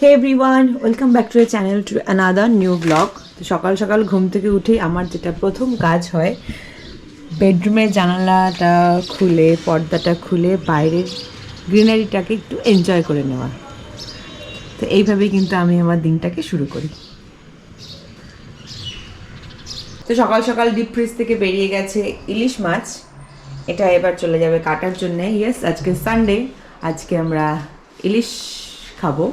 Hey everyone, welcome back to the channel to another new vlog. তো সকাল সকাল ঘুম থেকে উঠেই আমার যেটা প্রথম কাজ হয় বেডরুমের জানালাটা খুলে পর্দাটা খুলে বাইরের গ্রিনারিটাকে একটু এনজয় করে নেওয়া। তো এইভাবেই কিন্তু আমি আমার দিনটাকে শুরু করি। তো সকাল সকাল ডিপ ফ্রিজ থেকে বেরিয়ে গেছে ইলিশ মাছ, এটা এবার চলে যাবে কাটার জন্য। ইয়েস, আজকে সানডে, আজকে আমরা ইলিশ খাবো।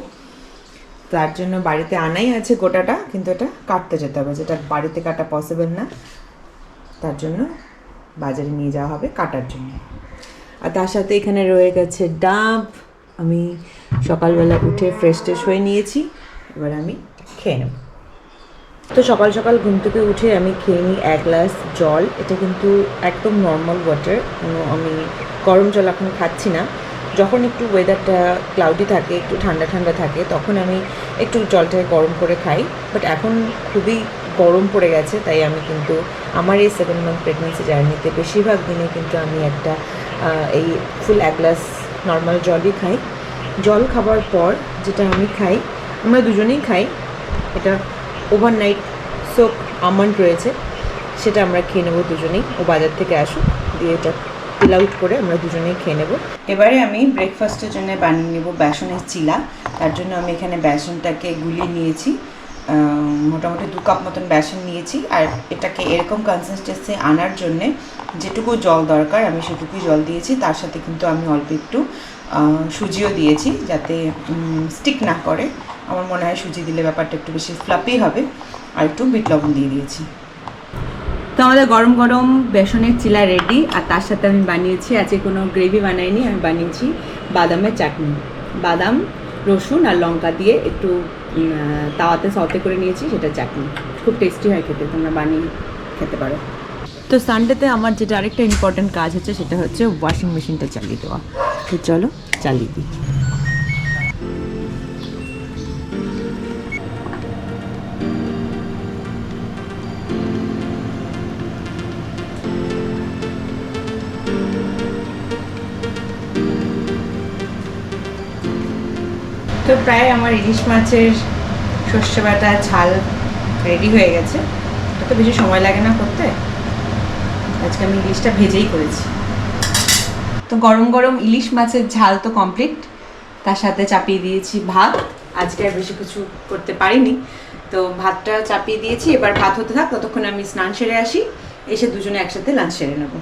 তার জন্য বাড়িতে আনাই আছে গোটাটা, কিন্তু এটা কাটতে যেতে হবে, যেটা বাড়িতে কাটা পসিবল না, তার জন্য বাজারে নিয়ে যাওয়া হবে কাটার জন্য। আর তার সাথে এখানে রয়ে গেছে ডাব। আমি সকালবেলা উঠে ফ্রেশ ট্রেশ হয়ে নিয়েছি, এবার আমি খেয়ে নেব। তো সকাল সকাল ঘুম থেকে উঠে আমি খেয়ে নিই 1 গ্লাস জল। এটা কিন্তু একদম নর্মাল ওয়াটার, আমি গরম জল এখন খাচ্ছি না। যখন একটু ওয়েদারটা ক্লাউডি থাকে, একটু ঠান্ডা ঠান্ডা থাকে, তখন আমি একটু জলটাকে গরম করে খাই। বাট এখন খুবই গরম পড়ে গেছে, তাই আমি কিন্তু আমার এই 7 মান্থ প্রেগনেন্সি জার্নিতে বেশিরভাগ দিনে কিন্তু আমি একটা এই ফুল 1 গ্লাস নর্মাল জলই খাই। জল খাবার পর যেটা আমি খাই, আমরা দুজনেই খাই, এটা ওভারনাইট সোক আমন্ড রয়েছে, সেটা আমরা খেয়ে নেবো দুজনেই। ও বাজার থেকে আসুক, দিয়ে এটা পিল আউট করে আমরা দুজনেই খেয়ে নেব। এবারে আমি ব্রেকফাস্টের জন্য বানিয়ে নেব বেসনের চিলা। তার জন্য আমি এখানে বেসনটাকে গুলিয়ে নিয়েছি, মোটামুটি 2 কাপ মতন বেসন নিয়েছি। আর এটাকে এরকম কনসিস্টেন্সি আনার জন্যে যেটুকু জল দরকার আমি সেটুকুই জল দিয়েছি। তার সাথে কিন্তু আমি অল্প একটু সুজিও দিয়েছি, যাতে স্টিক না করে। আমার মনে হয় সুজি দিলে ব্যাপারটা একটু বেশি ফ্লাপি হবে। আর একটু বিট লবণ দিয়ে দিয়েছি। তো আমাদের গরম গরম বেসনের চিলা রেডি। আর তার সাথে আমি বানিয়েছি, আজকে কোনো গ্রেভি বানাইনি, আমি বানিয়েছি বাদামের চাটনি। বাদাম, রসুন আর লঙ্কা দিয়ে একটু তাওয়াতে সতে করে নিয়েছি, সেটা চাটনি খুব টেস্টি হয় খেতে, তোমরা বানিয়ে খেতে পারো। তো সানডেতে আমার যেটা আরেকটা ইম্পর্টেন্ট কাজ হচ্ছে, সেটা হচ্ছে ওয়াশিং মেশিনটা চালিয়ে দেওয়া। তো চলো চালিয়ে দিই। তো প্রায় আমার ইলিশ মাছের সর্ষে বাটা ঝাল রেডি হয়ে গেছে। এটা তো বেশি সময় লাগে না করতে, আজকে আমি ইলিশটা ভেজেই করেছি। তো গরম গরম ইলিশ মাছের ঝাল তো কমপ্লিট, তার সাথে চাপিয়ে দিয়েছি ভাত। আজকে আর বেশি কিছু করতে পারিনি, তো ভাতটা চাপিয়ে দিয়েছি। এবার ভাত হতে থাক, ততক্ষণ আমি স্নান সেরে আসি, এসে দুজনে একসাথে লাঞ্চ সেরে নেবো।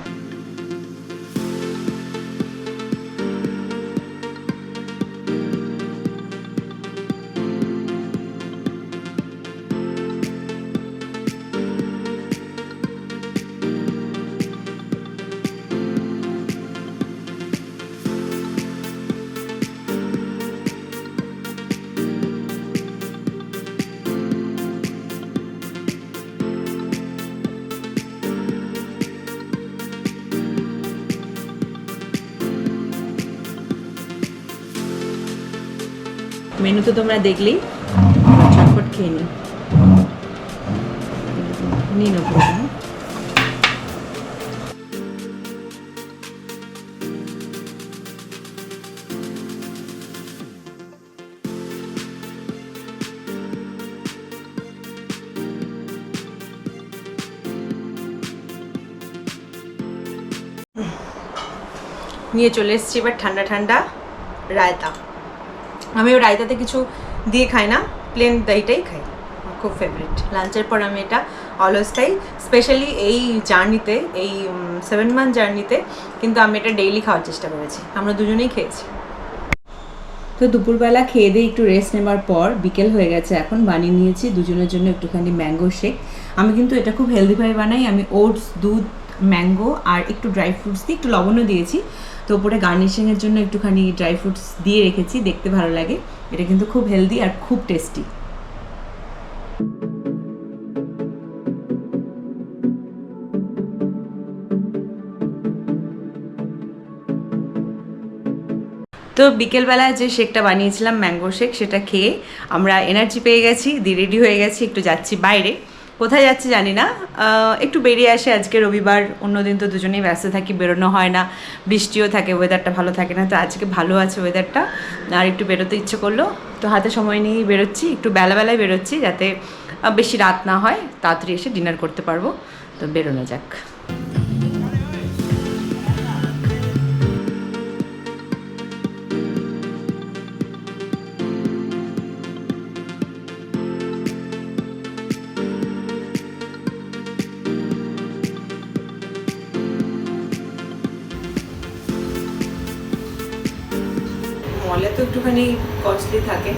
মেনু তো তোমরা দেখলেই, চটপট খেয়ে নিই। নিয়ে নেবো নিয়ে চলে এসেছি এবার ঠান্ডা ঠান্ডা রায়তা। আমি ওই রায়তাতে কিছু দিয়ে খাই না, প্লেন দইটাই খাই, খুব ফেভারিট। লাঞ্চের পর আমি এটা অলওয়েজ খাই, স্পেশালি এই জার্নিতে, এই 7 মান্থ জার্নিতে কিন্তু আমি এটা ডেইলি খাওয়ার চেষ্টা করেছি। আমরা দুজনেই খেয়েছি। তো দুপুরবেলা খেয়ে দিয়ে একটু রেস্ট নেওয়ার পর বিকেল হয়ে গেছে, এখন বানিয়ে নিয়েছি দুজনের জন্য একটুখানি ম্যাঙ্গো শেক। আমি কিন্তু এটা খুব হেলদিভাবে বানাই। আমি ওটস, দুধ, ম্যাঙ্গো আর একটু ড্রাই ফ্রুটস দিয়ে একটু লবণও দিয়েছি। তো উপরে গার্নিশিংয়ের জন্য একটুখানি ড্রাই ফ্রুটস দিয়ে রেখেছি, দেখতে ভালো লাগে। এটা কিন্তু খুব হেলদি আর খুব টেস্টি। তো বিকেলবেলায় যে শেকটা বানিয়েছিলাম ম্যাঙ্গো শেক, সেটা খেয়ে আমরা এনার্জি পেয়ে গেছি, দিয়ে রেডি হয়ে গেছি, একটু যাচ্ছি বাইরে। কোথায় যাচ্ছি জানি না, একটু বেরিয়ে আসে আজকে রবিবার, অন্যদিন তো দুজনেই ব্যস্ত থাকি, বেরোনো হয় না, বৃষ্টিও থাকে, ওয়েদারটা ভালো থাকে না। তো আজকে ভালো আছে ওয়েদারটা, আর একটু বেরোতে ইচ্ছে করলো, তো হাতে সময় নিয়েই বেরোচ্ছি, একটু বেলাবেলায় বেরোচ্ছি যাতে বেশি রাত না হয়, তাড়াতাড়ি এসে ডিনার করতে পারবো। তো বেরোনো যাক। মলে তো একটুখানি কস্টলি থাকে,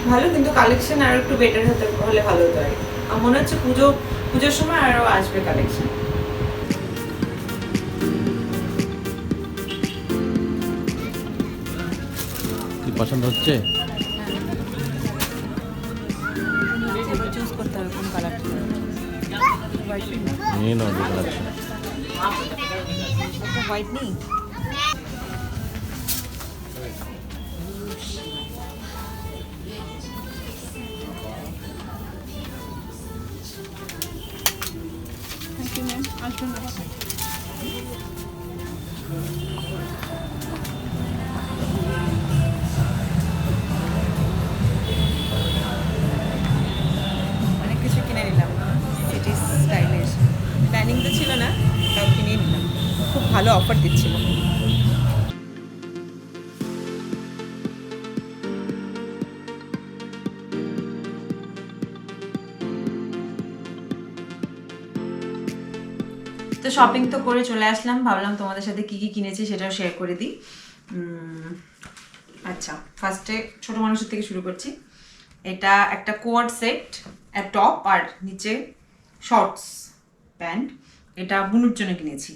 ভালো, কিন্তু কালেকশন আরো একটু বেটার হলে ভালো হতো আর কি। আমার মনে হচ্ছে পুজোর সময় আরো আসবে কালেকশন। কি পছন্দ হচ্ছে? চুজ করতে হবে কোন কালারটা। নিয়ে নাও যেটা লাগছে। হোয়াইট নেই? অনেক কিছু কিনে নিলাম সিটি স্টাইলের, প্ল্যানিং তো ছিল না, তাও কিনে নিলাম, খুব ভালো অফার দিচ্ছিল। তো শপিং তো করে চলে আসলাম, ভাবলাম তোমাদের সাথে কি কি কিনেছি সেটাও শেয়ার করে দিই। আচ্ছা, ফার্স্টে ছোট মানুষের থেকে শুরু করছি। এটা একটা কোয়ার্ড সেট, টপ আর নিচে শর্টস প্যান্ট, এটা বুনুর জন্য কিনেছি।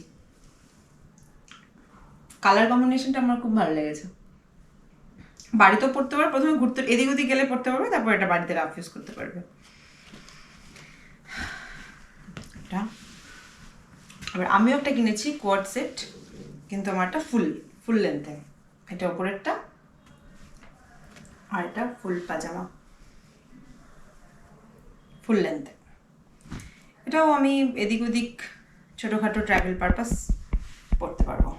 কালার কম্বিনেশনটা আমার খুব ভালো লেগেছে, বাড়িতেও পড়তে পারবে, প্রথমে ঘুরতে এদিক ওদিক গেলে পড়তে পারবে, তারপর এটা বাড়িতে রাফ ইউজ করতে পারবে। এটা আবার আমিও একটা কিনেছি কোয়ার্ড সেট, কিন্তু আমারটা ফুল লেন্থে, এটা ওপরেরটা, আর এটা ফুল পাজামা, ফুল লেন্থে। এটাও আমি এদিক ওদিক ছোটোখাটো ট্রাভেল পারপাস পড়তে পারবো।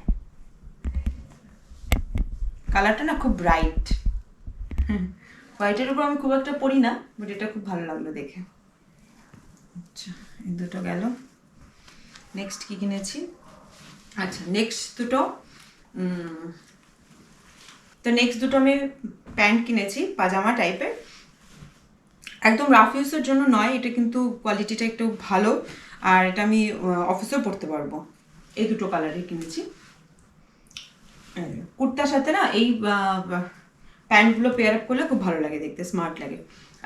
কালারটা না খুব ব্রাইট, হোয়াইটের উপর আমি খুব একটা পরি না, বাট এটা খুব ভালো লাগলো দেখে। আচ্ছা, এই দুটো গেল। নেক্সট কি কিনেছি? আচ্ছা, নেক্সট দুটো আমি প্যান্ট কিনেছি পাজামা টাইপের, একদম রাফ ইউজের জন্য নয়, এটা কিন্তু কোয়ালিটিটা একটু ভালো, আর এটা আমি অফিসেও পড়তে পারবো। এই দুটো কালারে কিনেছি। কুর্তার সাথে না এই প্যান্টগুলো পেয়ার আপ করলে খুব ভালো লাগে দেখতে, স্মার্ট লাগে।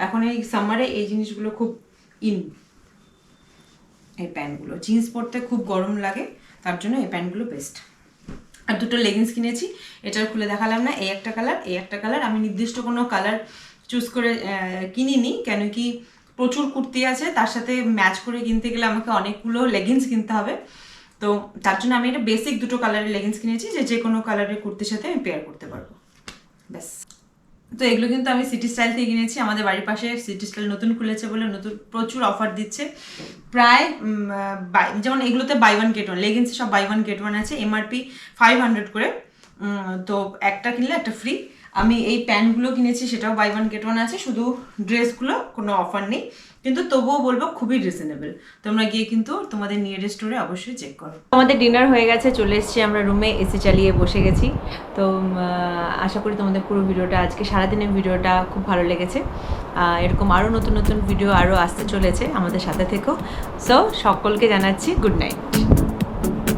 এখন এই সামারে এই জিনিসগুলো খুব ইন, এই প্যান্টগুলো জিন্স পরতে খুব গরম লাগে, তার জন্য এই প্যান্টগুলো বেস্ট। আর দুটো লেগিংস কিনেছি, এটার খুলে দেখালাম না, এই একটা কালার, আমি নির্দিষ্ট কোনো কালার চুজ করে কিনিনি, কেন কি প্রচুর কুর্তি আছে, তার সাথে ম্যাচ করে কিনতে গেলে আমাকে অনেকগুলো লেগিংস কিনতে হবে, তো তার জন্য আমি এটা বেসিক দুটো কালারের লেগিংস কিনেছি, যে কোনো কালারের কুর্তির সাথে আমি পেয়ার করতে পারবো, ব্যাস। তো এগুলো কিন্তু আমি সিটি স্টাইল থেকে কিনেছি, আমাদের বাড়ির পাশে সিটি স্টাইল নতুন খুলেছে বলে নতুন প্রচুর অফার দিচ্ছে, প্রায় যেমন এগুলোতে বাই ওয়ান গেট ওয়ান, লেগিংসে সব বাই ওয়ান গেট ওয়ান আছে, এমআরপি 500 করে, তো একটা কিনলে একটা ফ্রি। আমি এই প্যান্টগুলো কিনেছি, সেটাও বাই ওয়ান গেট ওয়ান আছে, শুধু ড্রেসগুলো কোনো অফার নেই, কিন্তু তবুও বলবো খুবই রিজনেবল। তোমরা গিয়ে কিন্তু তোমাদের নিয়ারেস্ট স্টোরে অবশ্যই চেক করো। আমাদের ডিনার হয়ে গেছে, চলে এসেছি আমরা রুমে, এসি চালিয়ে বসে গেছি। তো আশা করি তোমাদের পুরো ভিডিওটা, আজকে সারাদিনের ভিডিওটা খুব ভালো লেগেছে। এরকম আরও নতুন ভিডিও আরও আসতে চলেছে, আমাদের সাথে থেকো। সো সকলকে জানাচ্ছি গুড নাইট।